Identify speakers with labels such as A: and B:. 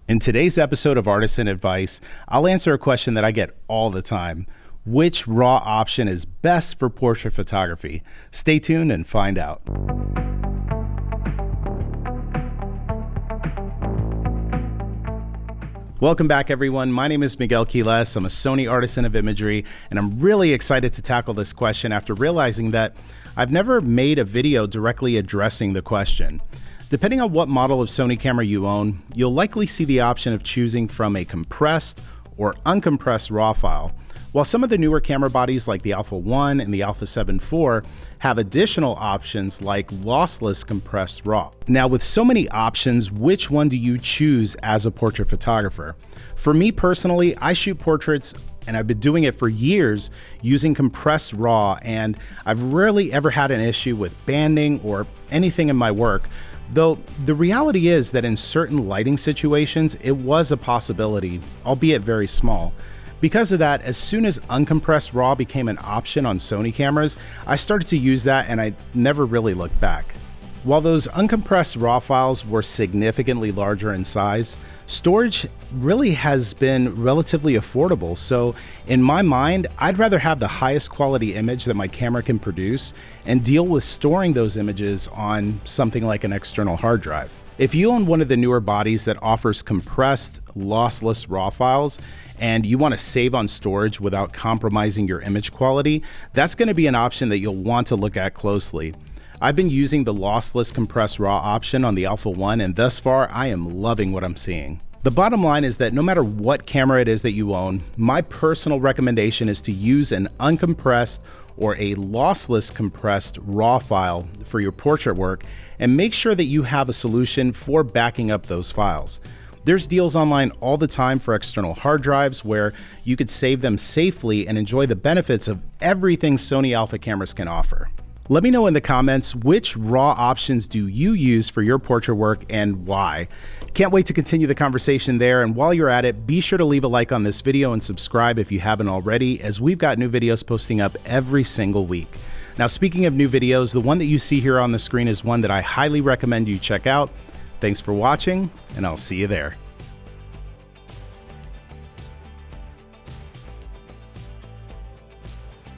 A: In today's episode of Artisan Advice, I'll answer a question that I get all the time. Which RAW option is best for portrait photography? Stay tuned and find out. Welcome back, everyone. My name is Miguel Quiles. I'm a Sony Artisan of Imagery, and I'm really excited to tackle this question after realizing that I've never made a video directly addressing the question. Depending on what model of Sony camera you own, you'll likely see the option of choosing from a compressed or uncompressed RAW file, while some of the newer camera bodies like the Alpha 1 and the Alpha 7 IV have additional options like lossless compressed RAW. Now, with so many options, which one do you choose as a portrait photographer? For me personally, I shoot portraits and I've been doing it for years using compressed RAW, and I've rarely ever had an issue with banding or anything in my work. Though the reality is that in certain lighting situations, it was a possibility, albeit very small. Because of that, as soon as uncompressed RAW became an option on Sony cameras, I started to use that and I never really looked back. While those uncompressed RAW files were significantly larger in size, storage really has been relatively affordable. So in my mind, I'd rather have the highest quality image that my camera can produce and deal with storing those images on something like an external hard drive. If you own one of the newer bodies that offers compressed, lossless RAW files, and you want to save on storage without compromising your image quality, that's going to be an option that you'll want to look at closely. I've been using the lossless compressed RAW option on the Alpha 1, and thus far I am loving what I'm seeing. The bottom line is that no matter what camera it is that you own, my personal recommendation is to use an uncompressed or a lossless compressed RAW file for your portrait work, and make sure that you have a solution for backing up those files. There's deals online all the time for external hard drives where you could save them safely and enjoy the benefits of everything Sony Alpha cameras can offer. Let me know in the comments, which RAW options do you use for your portrait work and why? Can't wait to continue the conversation there, and while you're at it, be sure to leave a like on this video and subscribe if you haven't already, as we've got new videos posting up every single week. Now, speaking of new videos, the one that you see here on the screen is one that I highly recommend you check out. Thanks for watching, and I'll see you there.